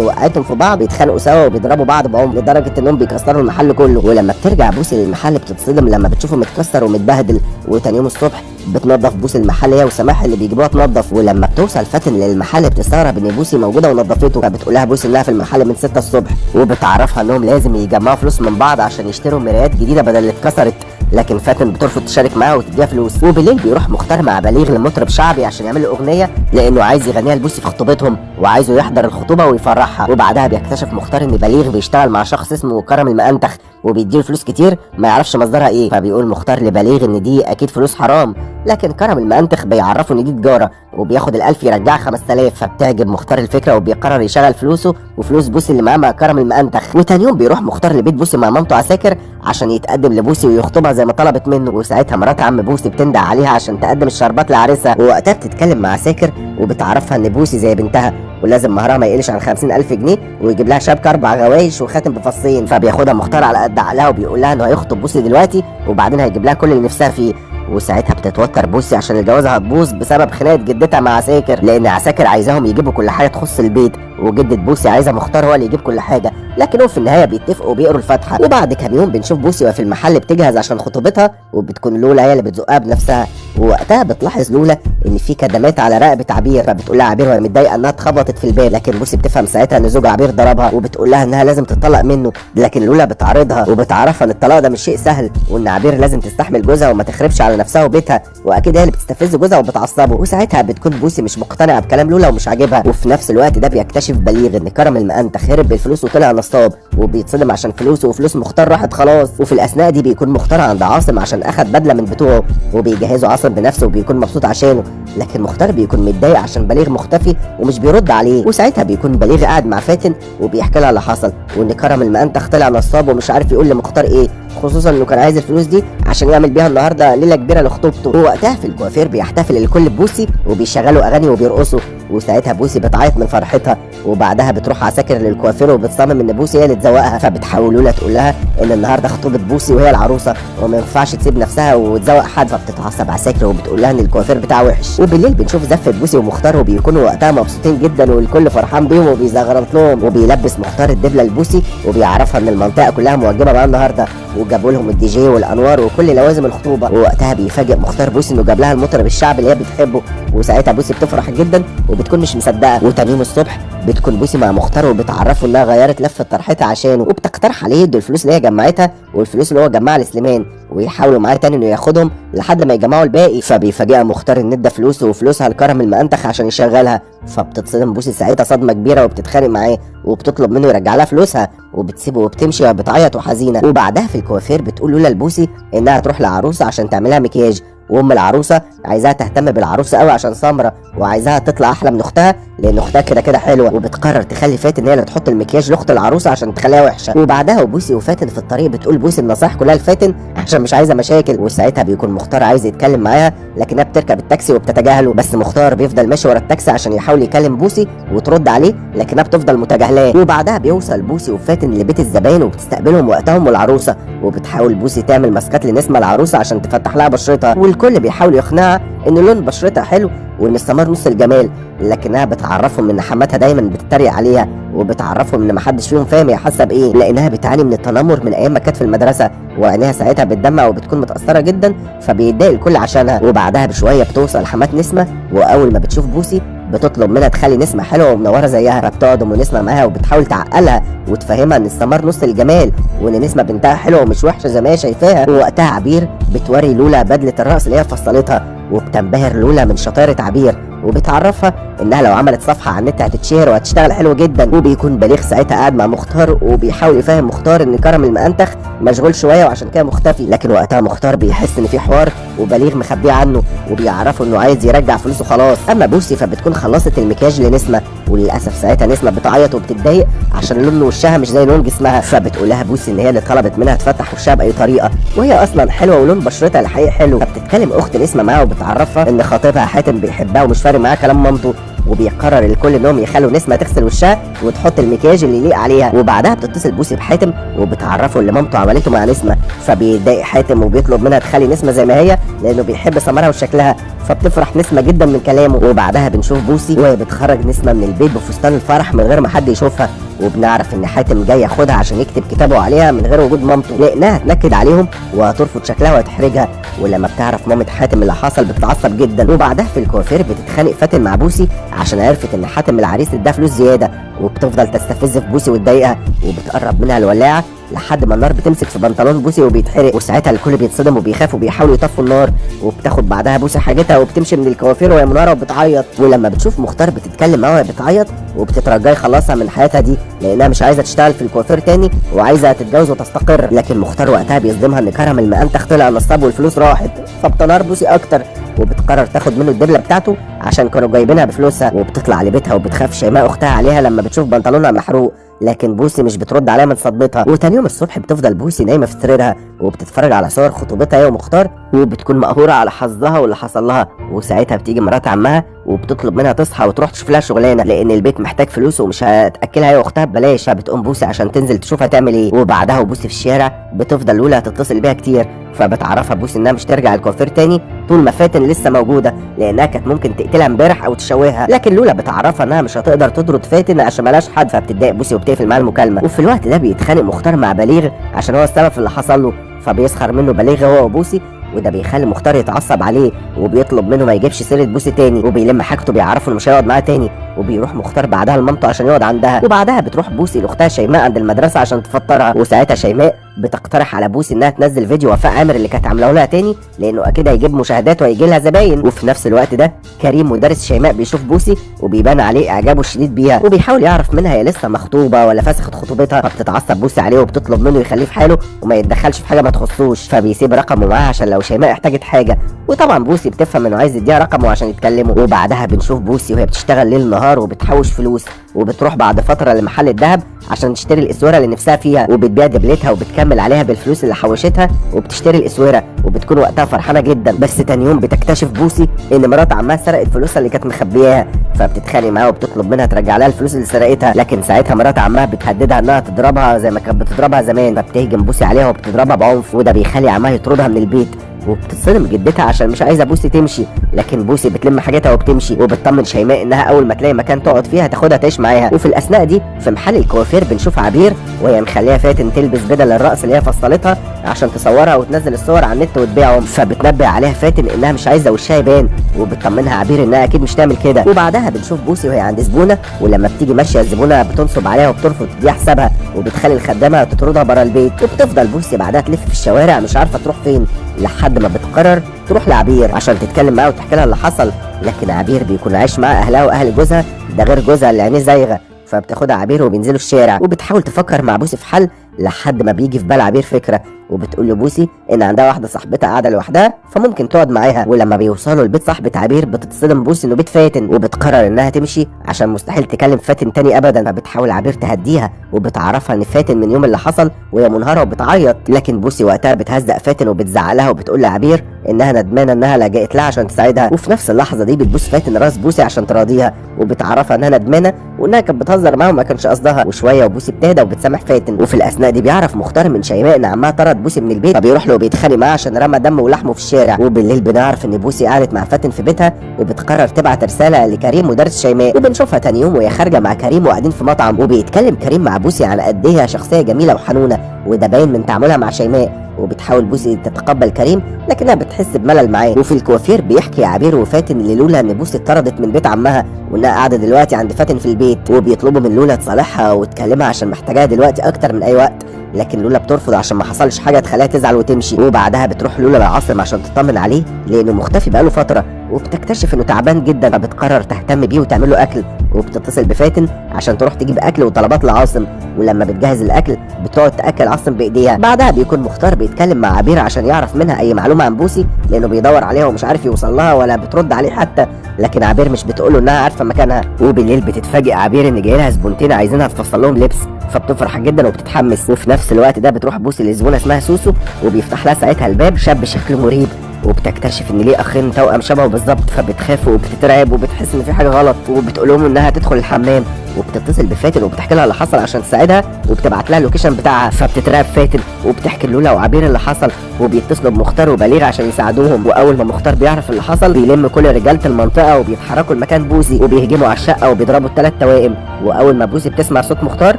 ووقعتهم في بعض بيتخانقوا سوا وبيضربوا بعض بعمق لدرجه انهم بيكسروا المحل كله. ولما بترجع بوسي للمحل بتتصدم لما بتشوفه متكسر ومتبهدل، وتاني يوم الصبح بتنظف بوسي المحل هي وسماح اللي بيجيبوها تنظف. ولما بتوصل فاتن للمحل بتستغرب ان بوسي موجوده ونظفته، فبتقول لها بوسي انها في المحل من 6 الصبح، وبتعرفها انهم لازم يجمعوا فلوس من بعض عشان يشتروا مرايات جديده بدل اللي اتكسرت، لكن فاتن بترفض تشارك معاها وتديها فلوس. وبالليل بيروح مختار مع بليغ لمطرب شعبي عشان يعمل له اغنيه لانه عايز يغنيها لبوسي في خطوبتهم وعايزه يحضر الخطوبه ويفرحها. وبعدها بيكتشف مختار ان بليغ بيشتغل مع شخص اسمه كرم المأنتخ وبيديله فلوس كتير ما يعرفش مصدرها ايه، فبيقول مختار لبليغ ان دي اكيد فلوس حرام، لكن كرم المأنتخ بيعرفه ان دي تجاره وبياخد ال1000 يرجعها 5000، فبتعجب مختار الفكره وبيقرر يشغل فلوسه وفلوس بوسي اللي معاه مع كرم المأنتخ. وتاني يوم بيروح مختار لبيت بوسي مع مامته عساكر عشان يتقدم لبوسي ويخطبها زي ما طلبت منه، وساعتها مرات عم بوسي بتندع عليها عشان تقدم الشربات لعريسها، ووقتها بتتكلم مع عساكر وبتعرفها ان بوسي زي بنتها ولازم مهرها ما يقلش عن 50,000 جنيه ويجيب لها شبكه 4 غوايش وخاتم بفصين، فبياخدها مختار على قد عقلها وبيقول لها انه هيخطب بوسي دلوقتي وبعدين هيجيب لها كل اللي نفسها فيه. وساعتها بتتوتر بوسي عشان الجوازه هتبوظ بسبب خناقه جدتها مع عساكر، لان عساكر عايزاهم يجيبوا كل حاجه تخص البيت، وجدة بوسي عايزه مختار هو اللي يجيب كل حاجه، لكنهم في النهايه بيتفقوا وبيقروا الفاتحه. وبعد كام يوم بنشوف بوسي وهي في المحل بتجهز عشان خطوبتها، وبتكون لولا هي اللي بتزقها بنفسها، ووقتها بتلاحظ لولا ان في كدمات على رقبه عبير، فبتقول لها عبير وهي متضايقه انها اتخبطت في الباب، لكن بوسي بتفهم ساعتها ان زوج عبير ضربها وبتقول لها انها لازم تطلق منه، لكن لولا بتعارضها وبتعرفها ان الطلاق ده مش شيء سهل وان عبير لازم تستحمل جوزها وما تخربش على نفسها وبيتها، واكيد هي اللي بتستفز جوزها وبتعصبه. وساعتها بتكون بوسي مش مقتنعه بكلام لولا ومش عاجبها. وفي نفس الوقت ده بيكتشف بليغ ان كرم المأنتخ هرب بالفلوس وطلع نصاب وبيتصدم عشان فلوسه وفلوس مختار راحت خلاص. وفي الاثناء دي بيكون مختار عند عاصم عشان اخد بدله من بتوعه وبيجهزوا عاصم بنفسه وبيكون مبسوط عشانه، لكن مختار بيكون متضايق عشان بليغ مختفي ومش بيرد عليه. وساعتها بيكون بليغ قاعد مع فاتن وبيحكي لها اللي حصل وان كرم المأنتخ طلع نصاب ومش عارف يقول لمختار ايه، خصوصا انه كان عايز الفلوس دي عشان يعمل بيها النهارده ليله كبيره لخطوبته. ووقتها في الكوافير بيحتفل الكل ببوسي وبيشغلوا اغاني وبيرقصوا، وساعتها بوسي بتعيط من فرحتها، وبعدها بتروح عساكر للكوافير وبتصمم ان بوسي هي اللي تزوقها، فبتحاول لولا تقول لها ان النهارده خطوبه بوسي وهي العروسه وما ينفعش تسيب نفسها وتزوق حد، فبتتعصب عساكر وبتقول لها ان الكوافير بتاعه وحش. وبالليل بنشوف زفه بوسي ومختار وبيكونوا وقتها مبسوطين جدا والكل فرحان بيهم وبيزغرط لهم، وبيلبس مختار الدبله لبوسي وبيعرفها ان المنطقه كلها موجبه معاه النهارده وجابوا لهم الدي جي والانوار وكل لوازم الخطوبه. ووقتها بيفاجئ مختار بوسي انه جاب لها المطرب الشعبي اللي هي بتحبه، وساعتها بوسي بتفرح جدا وبتكون مش مصدقه. وتاني يوم الصبح بتكون بوسي مع مختار وبتعرفه انها غيرت لفه طرحتها عشانه، وبتقترح عليه يدوا الفلوس اللي هي جمعتها والفلوس اللي هو جمعها لسليمان ويحاولوا معاه تاني انه ياخدهم لحد ما يجمعوا الباقي. فبيفاجئها مختار ان ادى فلوسه وفلوسها لكرم المأنتخ عشان يشغلها، فبتتصدم بوسي ساعتها صدمه كبيره وبتتخانق معاه وبتطلب منه يرجع لها فلوسها وبتسيبه وبتمشي وبتعيط وحزينه. وبعدها في الكوافير بتقول لولا لبوسي انها تروح لعروسه عشان تعملها مكياج، وام العروسه عايزاها تهتم بالعروسه قوي عشان سمره وعايزاها تطلع احلى من اختها لان اختها كده كده حلوه، وبتقرر تخلي فاتن هي اللي تحط المكياج لاخت العروسه عشان تخليها وحشه. وبعدها وبوسي وفاتن في الطريق بتقول بوسي النصايح كلها لفاتن عشان مش عايزه مشاكل، وساعتها بيكون مختار عايز يتكلم معاها لكنها بتركب التاكسي وبتتجاهله، بس مختار بيفضل ماشي ورا التاكسي عشان يحاول يكلم بوسي وترد عليه لكنها بتفضل متجاهلاه. وبعدها بيوصل بوسي وفاتن لبيت الزباين وبتستقبلهم وقتهم والعروسه، وبتحاول بوسي تعمل ماسكات لنسمه العروسه عشان تفتح لها بشرتها، والكل بيحاول يقنعها ان لون بشرتها حلو وان السمار نص الجمال، لكنها بتعرفهم ان حماتها دايما بتتريق عليها، وبتعرفهم ان محدش فيهم فاهم هي حاسه بايه، لانها بتعاني من التنمر من ايام ما كانت في المدرسه، وعينيها ساعتها بتدمع وبتكون متاثره جدا، فبيتضايق الكل عشانها. وبعدها بشويه بتوصل حمات نسمه، واول ما بتشوف بوسي بتطلب منها تخلي نسمه حلوه ومنوره زيها، فبتقعد ام نسمه معاها وبتحاول تعقلها وتفهمها ان السمار نص الجمال، وان نسمه بنتها حلوه ومش وحشه زي ما هي شايفاها. ووقتها عبير بتوري لولا بدله الرقص اللي هي فصلتها، وبتنبهر لولا من شطاره عبير، وبتعرفها انها لو عملت صفحه على النت هتتشهر وهتشتغل حلو جدا. وبيكون بليغ ساعتها قاعد مع مختار وبيحاول يفهم مختار ان كرم المأنتخ مشغول شويه وعشان كده مختفي، لكن وقتها مختار بيحس ان في حوار وبليغ مخبيه عنه، وبيعرفه انه عايز يرجع فلوسه خلاص. اما بوسي فبتكون خلصت المكياج لنسمه، وللاسف ساعتها نسمه بتعيط وبتتضايق عشان لون وشها مش زي لون جسمها، فبتقول لها بوسي ان هي اللي طلبت منها تفتح وشها باي طريقه، وهي اصلا حلوه ولون بشرتها الحقيقي حلو. فبتتكلم اخت نسمه معاها وبتعرفها ان خطيبها حاتم بيحبها ومش فارق معاه كلام مامته، وبيقرر الكل انهم يخلوا نسمه تغسل وشها وتحط المكياج اللي يليق عليها. وبعدها بتتصل بوسي بحاتم وبتعرفه اللي مامته عملته مع نسمه، فبيتضايق حاتم وبيطلب منها تخلي نسمه زي ما هي لانه بيحب سمرها وشكلها، فبتفرح نسمه جدا من كلامه. وبعدها بنشوف بوسي وهي بتخرج نسمه من البيت بفستان الفرح من غير ما حد يشوفها، وبنعرف ان حاتم جاي ياخدها عشان يكتب كتابه عليها من غير وجود مامته، لانها هتنكد عليهم وهترفض شكلها وهتحرجها. ولما بتعرف مامة حاتم اللي حصل بتتعصب جدا. وبعدها في الكوافير بتتخانق فاتن مع بوسي عشان عرفت ان حاتم العريس اداها فلوس زياده، وبتفضل تستفز في بوسي وتضايقها وبتقرب منها الولاعه لحد ما النار بتمسك في بنطلون بوسي وبيتحرق، وساعتها الكل بيتصدم وبيخاف وبيحاولوا يطفوا النار، وبتاخد بعدها بوسي حاجتها وبتمشي من الكوافير وهي منهاره وبتعيط. ولما بتشوف مختار بتتكلم معاه وهي بتعيط وبتترجاه يخلصها من حياتها دي لانها مش عايزه تشتغل في الكوافير تاني وعايزه تتجوز وتستقر، لكن مختار وقتها بيصدمها ان كرم المأنتخ طلع نصاب والفلوس راحت، فبتنهار بوسي اكتر وبتقرر تاخد منه الدبله بتاعته عشان كانوا جايبينها بفلوسها. وبتطلع لبيتها وبتخاف شيماء اختها عليها لما بتشوف بنطلونها محروق، لكن بوسي مش بترد عليها من صدمتها. وتاني يوم الصبح بتفضل بوسي نايمه في سريرها وبتتفرج على صور خطوبتها هي ومختار، وبتكون مقهوره على حظها واللي حصل لها. وساعتها بتيجي مرات عمها وبتطلب منها تصحى وتروح تشوف لها شغلانه لان البيت محتاج فلوس ومش هتاكلها هي واختها ببلاش، فبتقوم بوسي عشان تنزل تشوف هتعمل ايه. وبعدها وبوسي في الشارع بتفضل لولا تتصل بيها كتير، فبتعرفها بوسي انها مش ترجع الكوافير تاني طول ما فاتن لسه موجوده لانها كانت ممكن تقتلها امبارح او تشوهها، لكن لولا بتعرفها انها مش هتقدر تطرد فاتن عشان ملاش حد، فبتتضايق بوسي وبتقفل معاها المكالمه. وفي الوقت ده بيتخانق مختار مع بليغ عشان هو السبب في اللي حصل له، فبيسخر منه بليغ هو وبوسي، وده بيخلي مختار يتعصب عليه وبيطلب منه ما يجيبش سيره بوسي تاني، وبيلم حاجته بيعرفه انه مش هيقعد معاه تاني، وبيروح مختار بعدها لمامته عشان يقعد عندها. وبعدها بتروح بوسي لاختها شيماء عند المدرسه عشان تفطرها، وساعتها شيماء بتقترح على بوسي انها تنزل فيديو وفاء عامر اللي كانت عاملاه لها تاني لانه اكيد هيجيب مشاهدات وهيجي لها زباين. وفي نفس الوقت ده كريم مدرس شيماء بيشوف بوسي وبيبان عليه اعجابه الشديد بيها، وبيحاول يعرف منها هي لسه مخطوبه ولا فسخت خطوبتها، فبتتعصب بوسي عليه وبتطلب منه يخليه في حاله وما يتدخلش في حاجه ما تخصوش، فبيسيب رقمه معاها عشان لو شيماء احتاجت حاجه. وطبعا بوسي بتفهم انه عايز يديها رقمه عشان يتكلموا. وبعدها بنشوف بوسي وهي بتشتغل ليل نهار وبتحوش فلوس، وبتروح بعد فتره لمحل الذهب عشان تشتري الاسوره اللي نفسها فيها، وبتبيع دبلتها وبتكمل عليها بالفلوس اللي حوشتها وبتشتري الاسوره، وبتكون وقتها فرحانه جدا. بس تاني يوم بتكتشف بوسي ان مرات عمها سرقت فلوسها اللي كانت مخبياها، فبتتخانق معاها وبتطلب منها ترجع لها الفلوس اللي سرقتها، لكن ساعتها مرات عمها بتهددها انها تضربها زي ما كانت بتضربها زمان، فبتهجم بوسي عليها وبتضربها بعنف، وده بيخلي عمها يطردها من البيت. وبتتصدم جدتها عشان مش عايزه بوسي تمشي، لكن بوسي بتلم حاجتها وبتمشي، وبتطمن شيماء انها اول ما تلاقي مكان تقعد فيها تاخدها تعيش معاها. وفي الاثناء دي في محل الكوافير بنشوف عبير وهي مخليها فاتن تلبس بدل الرقص اللي هي فصلتها عشان تصورها وتنزل الصور على النت وتبيعهم، فبتنبه عليها فاتن انها مش عايزه وشها يبان، وبتطمنها عبير انها اكيد مش تعمل كده. وبعدها بنشوف بوسي وهي عند زبونه، ولما بتيجي ماشيه الزبونه بتنصب عليها وبترفض تديها حسابها وبتخلي الخدامه تطردها بره البيت، وبتفضل بوسي بعدها تلف في الشوارع مش عارفه تروح فين لحد ما بتقرر تروح لعبير عشان تتكلم معاها وتحكي لها اللي حصل، لكن عبير بيكون عايش مع اهلها واهل جوزها، ده غير جوزها اللي عينيه زايغه، فبتاخدها عبير وبينزلوا الشارع، وبتحاول تفكر مع بوسي في حل لحد ما بيجي في بال عبير فكره، وبتقول لبوسي ان عندها واحده صاحبتها قاعده لوحدها فممكن تقعد معاها. ولما بيوصلوا لبيت صاحبه عبير بتتصدم بوسي انه بيت فاتن، وبتقرر انها تمشي عشان مستحيل تكلم فاتن تاني ابدا، فبتحاول عبير تهديها وبتعرفها ان فاتن من يوم اللي حصل وهي منهاره وبتعيط، لكن بوسي وقتها بتهزق فاتن وبتزعق لها وبتقول لعبير انها ندمانه انها لجأت لها عشان تساعدها. وفي نفس اللحظه دي بتبوس فاتن راس بوسي عشان تراضيها وبتعرفها انها ندمانه وانها كانت بتهزر معاها وما كانش قصدها. وشويه وبوسي بتهدى وبتسامح فاتن. وفي الاثناء دي بيعرف مختار من شيماء ان عمها طرد بوسي من البيت، فبيروح له وبيتخانق معاه عشان رمى دم ولحمه في الشارع. وبالليل بنعرف ان بوسي قعدت مع فاتن في بيتها وبتقرر تبعت رساله لكريم مدرس شيماء. وبنشوفها تاني يوم وهي خارجه مع كريم وقاعدين في مطعم، وبيتكلم كريم مع بوسي على قد ايه هي شخصيه جميله وحنونه، وده باين من تعاملها مع شيماء. وبتحاول بوسي تتقبل كريم لكنها بتحس بملل معاه. وفي الكوافير بيحكي عبير وفاتن للولا ان بوسي اتطردت من بيت عمها وانها قاعده دلوقتي عند فاتن في البيت، وبيطلبوا من لولا تصالحها وتكلمها عشان محتاجاها دلوقتي اكتر من اي وقت. لكن لولا بترفض عشان ما حصلش حاجه تخليها تزعل وتمشي. وبعدها بتروح لولا لعاصم عشان تطمن عليه لانه مختفي بقاله فتره، وبتكتشف انه تعبان جدا فبتقرر تهتم بيه وتعمل له اكل. وبتتصل بفاتن عشان تروح تجيب اكل وطلبات لعاصم، ولما بتجهز الاكل بتقعد تاكل عاصم بايديها. بعدها بيكون مختار بيتكلم مع عبير عشان يعرف منها اي معلومه عن بوسي لانه بيدور عليها ومش عارف يوصل لها ولا بترد عليه حتى، لكن عبير مش بتقوله انها عارفه مكانها. وبالليل بتتفاجئ عبير ان جاي لها زبونتين عايزينها تفصل لهم لبس، فبتفرح جدا وبتتحمس. وفي نفس الوقت ده بتروح بوسي لزبونه اسمها سوسو وبيفتح لها ساعتها الباب شاب شكله مريب، وبتكتشف ان ليه اخين توأم شبهه بالظبط، فبتخاف وبتترعب وبتحس ان في حاجه غلط، وبتقول لهم انها تدخل الحمام. وبتتصل بفاتن وبتحكي لها اللي حصل عشان تساعدها وبتبعت لها اللوكيشن بتاعها، فبتترعب فاتن وبتحكي لولا وعبير اللي حصل، وبيتصلوا بمختار وبليغ عشان يساعدوهم. واول ما مختار بيعرف اللي حصل بيلم كل رجاله المنطقه وبيتحركوا لمكان بوسي وبيهجموا على الشقه وبيضربوا الثلاث توائم. واول ما بوسي بتسمع صوت مختار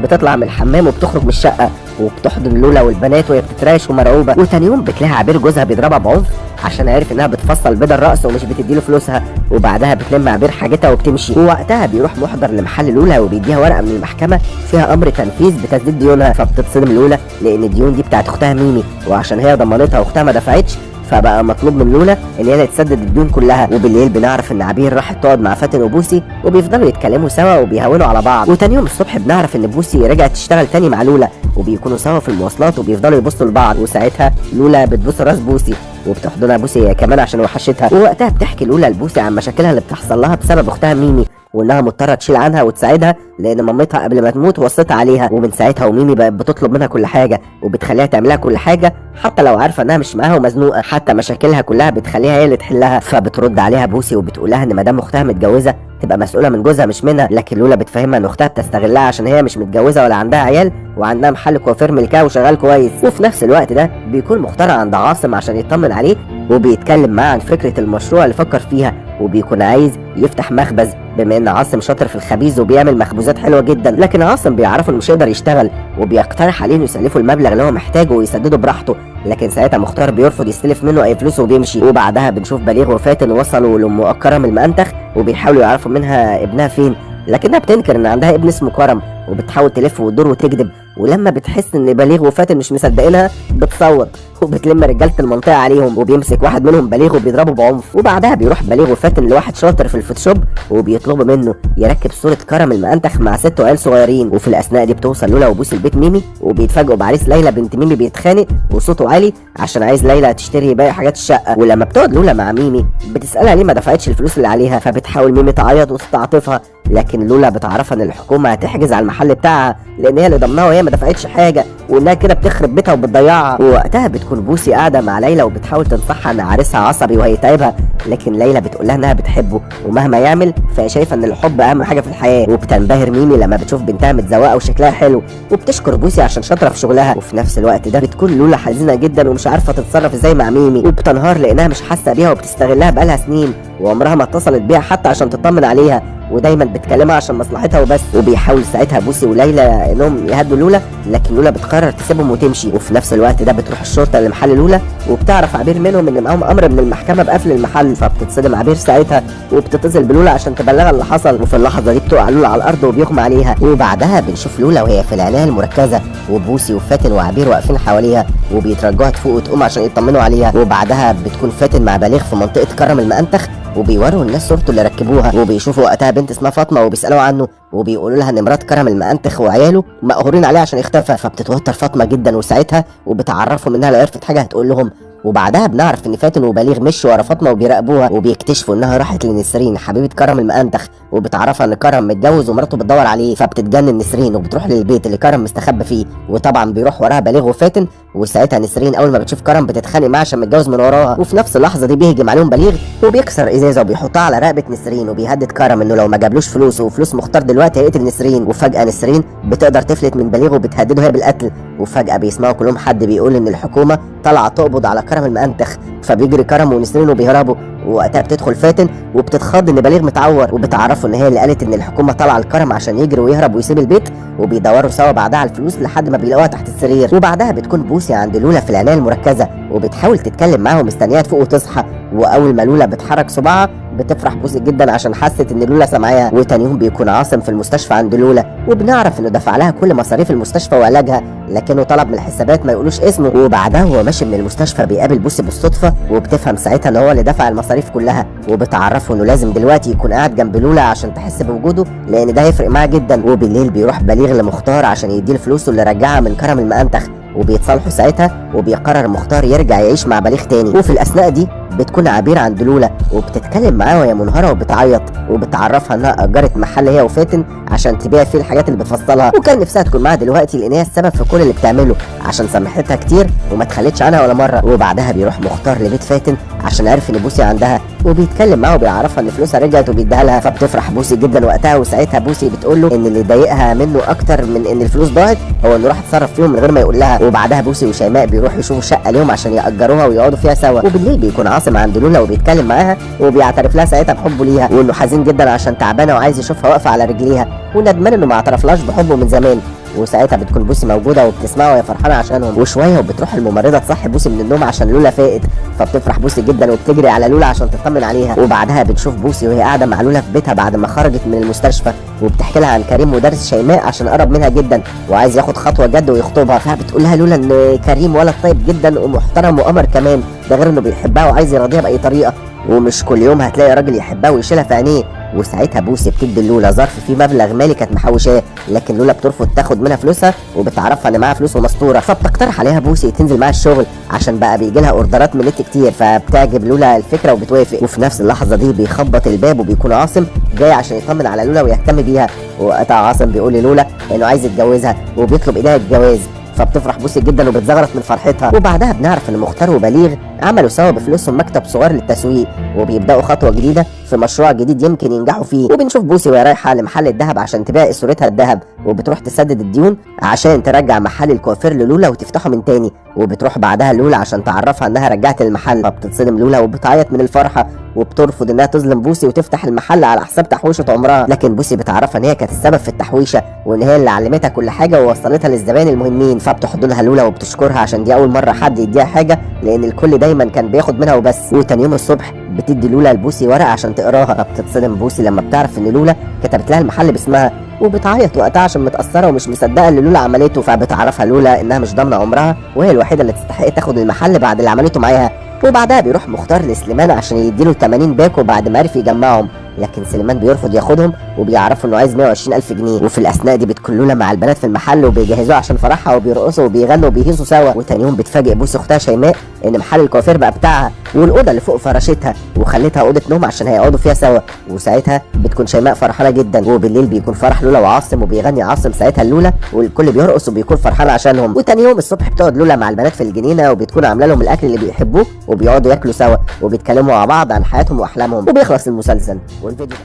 بتطلع من الحمام وبتخرج من الشقه وبتحضن لولا والبنات وهي بتترعش ومرعوبه. وتاني يوم بتلاقي عبير جوزها بيضربها بعنف عشان عارف انها بتفصل بدل الرأس ومش بتديله فلوسها. وبعدها بتلم عبير حاجتها وبتمشي. ووقتها بيروح محضر لمحل لولا وبيديها ورقه من المحكمه فيها امر تنفيذ بتسديد ديونها، فبتتصدم لولا لان الديون دي بتاعت اختها ميمي، وعشان هي ضمنتها واختها ما دفعتش فبقى مطلوب من لولا ان هي تسدد الديون كلها. وبالليل بنعرف ان عبير راحت تقعد مع فاتن وبوسي وبيفضلوا يتكلموا سوا وبيهونوا على بعض. وتاني يوم الصبح بنعرف ان بوسي رجعت تشتغل تاني مع لولا وبيكونوا سوا في المواصلات وبيفضلوا يبصوا لبعض، وساعتها لولا بتبوس راس بوسي وبتحضنها بوسي هي كمان عشان وحشتها. ووقتها بتحكي لولا لبوسي عن مشاكلها اللي بتحصل لها بسبب اختها ميمي وانها مضطره تشيل عنها وتساعدها لان مامتها قبل ما تموت وصيتها عليها. ومن ساعتها وميمي بقت بتطلب منها كل حاجه وبتخليها تعملها كل حاجه حتى لو عارفه انها مش معاها ومزنوقه، حتى مشاكلها كلها بتخليها هي اللي تحلها. فبترد عليها بوسي وبتقول لها ان مدام اختها متجوزه تبقى مسؤوله من جوزها مش منها، لكن لولا بتفهمها ان اختها بتستغلها عشان هي مش متجوزه ولا عندها عيال وعندها محل كوافير ملكها وشغال كويس. وفي نفس الوقت ده بيكون مختار عند عاصم عشان يطمن عليه وبيتكلم معاه عن فكره المشروع اللي فكر فيها، وبيكون عايز يفتح مخبز بما ان عاصم شاطر في الخبيز وبيعمل مخبوزات حلوه جدا. لكن عاصم بيعرفه انه مش هيقدر يشتغل وبيقترح عليه انه يسلفه المبلغ اللي هو محتاجه ويسدده براحته، لكن ساعتها مختار بيرفض يستلف منه اي فلوس وبيمشي. وبعدها بنشوف بليغ وفاتن وصلوا لام كرم المأنتخ وبيحاولوا يعرفوا منها ابنها فين، لكنها بتنكر ان عندها ابن اسمه كرم وبتحاول تلف وتدور وتكذب. ولما بتحس ان بليغ وفاتن مش مصدقينها بتصوت وبتلم رجاله المنطقه عليهم وبيمسك واحد منهم بليغ وبيضربه بعنف. وبعدها بيروح بليغ وفاتن لواحد شاطر في الفوتوشوب وبيطلبوا منه يركب صوره كرم المأنتخ مع ست وعيال صغيرين. وفي الاثناء دي بتوصل لولا وبوسي البيت ميمي وبيتفاجئوا بعريس ليلى بنت ميمي بيتخانق وصوته عالي عشان عايز ليلى تشتري باقي حاجات الشقه. ولما بتقعد لولا مع ميمي بتسالها ليه ما دفعتش الفلوس اللي عليها، فبتحاول ميمي تعيط وتستعطفها، لكن لولا بتعرفها ان الحكومه هتحجز على المحل بتاعها لان هي اللي ضمنها وهي ما دفعتش حاجه وانها كده بتخرب بيتها وبتضيعها. ووقتها بتكون بوسي قاعده مع ليلى وبتحاول تنصحها ان عريسها عصبي وهيتعبها، لكن ليلى بتقول لها انها بتحبه ومهما يعمل فهي شايفه ان الحب اهم حاجه في الحياه. وبتنبهر ميمي لما بتشوف بنتها متزوقه وشكلها حلو وبتشكر بوسي عشان شاطره في شغلها. وفي نفس الوقت ده بتكون لولا حزينه جدا ومش عارفه تتصرف ازاي مع ميمي وبتنهار لانها مش حاسه بيها وبتستغلها بقالها سنين وعمرها ما اتصلت بيها حتى عشان تطمن عليها، ودايما بتكلمها عشان مصلحتها وبس. وبيحاول ساعتها بوسي وليلى انهم يهدوا لولا، لكن لولا بتقرر تسيبهم وتمشي. وفي نفس الوقت ده بتروح الشرطه لمحل لولا وبتعرف عبير منهم ان معاهم امر من المحكمه بقفل المحل، فبتتصدم عبير ساعتها وبتتصل بلولا عشان تبلغها اللي حصل. وفي اللحظه دي بتقع لولا على الارض وبيغمى عليها. وبعدها بنشوف لولا وهي في العنايه المركزه وبوسي وفاتن وعبير واقفين حواليها وبيترجوها تفوق وتقوم عشان يطمنوا عليها. وبعدها بتكون فاتن مع بليغ في منطقه كرم المأنتخ وبيوروا الناس صورته اللي ركبوها، وبيشوفوا وقتها بنت اسمها فاطمه وبيسالوا عنه وبيقولوا لها ان مرات كرم المأنتخ وعياله مقهورين عليه عشان يختفى. فبتتوتر فاطمه جدا وساعتها وبتعرفهم انها لو عرفت حاجه هتقول لهم، وبعدها بنعرف ان فاتن وبليغ مشوا ورا فاطمه وبيراقبوها، وبيكتشفوا انها راحت لنسرين حبيبه كرم المأنتخ، وبتعرفها ان كرم متجوز ومراته بتدور عليه، فبتتجنن نسرين وبتروح للبيت اللي كرم مستخبى فيه، وطبعا بيروح وراها بليغ وفاتن. وساعتها نسرين اول ما بتشوف كرم بتتخانق معاه عشان متجوز من وراها، وفي نفس اللحظه دي بيهجم عليهم بليغ وبيكسر ازازه وبيحطها على رقبه نسرين، وبيهدد كرم انه لو ما جابلوش فلوس وفلوس مختار دلوقتي هيقتل نسرين. وفجاه نسرين بتقدر تفلت من بليغ وبتهدده هي بالقتل. وفجاه بيسمعوا كلهم حد بيقول ان الحكومه طالعه تقبض على كرم المأنتخ، فبيجري كرم ونسرين وبيهربوا. ووقتها بتدخل فاتن وبتتخض ان بليغ متعور، وبتعرفه ان هي اللي قالت ان الحكومه طالعه لكرم عشان يجري ويهرب ويسيب البيت. وبيدوروا سوا بعدها على الفلوس لحد ما بيلاقوها تحت السرير. وبعدها بتكون بوسي عند لولا في العنايه المركزه وبتحاول تتكلم معاها ومستنياها تفوق وتصحى. واول ما لولا بتحرك صباعها بتفرح بوسي جدا عشان حست ان لولا سامعاها. وتاني يوم بيكون عاصم في المستشفى عند لولا، وبنعرف انه دفع لها كل مصاريف المستشفى وعلاجها، لكنه طلب من الحسابات ما يقولوش اسمه. وبعدها هو ماشي من المستشفى بيقابل بوسي بالصدفه، وبتفهم ساعتها ان هو اللي دفع المصاريف كلها، وبتعرفه انه لازم دلوقتي يكون قاعد جنب لولا عشان تحس بوجوده لان ده هيفرق معاه جدا. وبالليل بيروح بليغ لمختار عشان يديه الفلوس اللي رجعها من كرم المأنتخ، وبيتصالحوا ساعتها وبيقرر مختار يرجع يعيش مع بليغ تاني. وفي الاثناء دي بتكون عبير عند لولا وبتتكلم معاها وهي منهاره وبتعيط، وبتعرفها انها اجرت محل هي وفاتن عشان تبيع فيه الحاجات اللي بتفصلها، وكان نفسها تكون معاها دلوقتي لان هي السبب في كل اللي بتعمله عشان سامحتها كتير وما تخلتش عنها ولا مره. وبعدها بيروح مختار لبيت فاتن عشان عارف ان بوسي عندها، وبيتكلم معاها وبيعرفها ان فلوسها رجعت وبيديها لها، فبتفرح بوسي جدا وقتها. وساعتها بوسي بتقول له ان اللي ضايقها منه اكتر من ان الفلوس ضاعت هو انه راح يتصرف فيهم من غير ما يقول لها. وبعدها بوسي وشيماء بيروحوا يشوفوا شقه ليهم عشان يأجروها ويقعدوا فيها سوا. وبالليل بيكون عاصم عند لولا وبيتكلم معاها وبيعترف لها ساعتها بحبه ليها، وانه حزين جدا عشان تعبانه وعايز يشوفها واقفه على رجليها، وندمان انه ما اعترفلهاش بحبه من زمان. وساعتها بتكون بوسي موجوده وبتسمعه وهي فرحانه عشانهم. وشويه وبتروح الممرضه تصحي بوسي من النوم عشان لولا فاقت، فبتفرح بوسي جدا وبتجري على لولا عشان تطمن عليها. وبعدها بنشوف بوسي وهي قاعده مع لولا في بيتها بعد ما خرجت من المستشفى، وبتحكي لها عن كريم مدرس شيماء عشان قرب منها جدا وعايز ياخد خطوه جد ويخطبها. فبتقول لها لولا ان كريم ولد طيب جدا ومحترم وقمر كمان، ده غير انه بيحبها وعايز يراضيها باي طريقه، ومش كل يوم هتلاقي راجل يحبها ويشيلها في عينيه. وساعتها بوسي بتدي لولا ظرف فيه مبلغ مالي كانت محوشاه، لكن لولا بترفض تاخد منها فلوسها وبتعرفها ان معاها فلوس ومستوره. فبتقترح عليها بوسي تنزل معاها الشغل عشان بقى بيجي لها اوردرات من النت كتير، فبتعجب لولا الفكره وبتوافق. وفي نفس اللحظه دي بيخبط الباب وبيكون عاصم جاي عشان يطمن على لولا ويهتم بيها. وقتها عاصم بيقول للولا انه عايز يتجوزها وبيطلب ايديها الجواز، فبتفرح بوسي جدا وبتزغرط من فرحتها. وبعدها بنعرف ان مختار وبليغ عملوا سوا بفلوسهم مكتب صغير للتسويق، وبيبداوا خطوه جديده في مشروع جديد يمكن ينجحوا فيه. وبنشوف بوسي وهي رايحه لمحل الذهب عشان تبيع اسورتها الذهب، وبتروح تسدد الديون عشان ترجع محل الكوافير للولا وتفتحه من تاني. وبتروح بعدها لولا عشان تعرفها انها رجعت المحل، فبتتصدم لولا وبتعيط من الفرحه وبترفض انها تظلم بوسي وتفتح المحل على حساب تحويشه عمرها. لكن بوسي بتعرفها ان هي كانت السبب في التحويشه وان هي اللي علمتها كل حاجه ووصلتها للزبائن المهمين. فبتحضنها لولا وبتشكرها عشان دي اول مره حد يديها حاجه لان الكل دايما كان بياخد منها وبس. وتاني يوم الصبح بتدي لولا لبوسي ورقه عشان تقراها، فبتتصدم بوسي لما بتعرف ان لولا كتبت لها المحل باسمها، وبتعيط وقتها عشان متاثره ومش مصدقه اللي لولا عملته. فبتعرفها لولا انها مش ضامنه عمرها وهي الوحيده اللي تستحق تاخد المحل بعد اللي عملته معاها. وبعدها بيروح مختار لسليمان عشان يديله 80 باكو بعد ما عرف يجمعهم، لكن سليمان بيرفض ياخدهم وبيعرفوا انه عايز 120,000 جنيه. وفي الاثناء دي بتكون لولا مع البنات في المحل وبيجهزوها عشان فرحها وبيرقصوا وبيغنوا وبيهيصوا سوا. وتاني يوم بتفاجئ بوسي اختها شيماء ان محل الكوافير بقى بتاعها والاوضه اللي فوق فرشتها وخلتها اوضه نوم عشان هيقعدوا فيها سوا. وساعتها بتكون شيماء فرحانه جدا. وبالليل بيكون فرح لولا وعاصم وبيغني عاصم ساعتها لولا والكل بيرقص وبيكون فرحان عشانهم. وتاني يوم الصبح بتقعد لولا مع البنات في الجنينه وبتكون عامله لهم الاكل اللي بيحبوه وبيقعدوا ياكلوا سوا وبيتكلموا مع بعض عن حياتهم واحلامهم. وبيخلص المسلسل والفيديو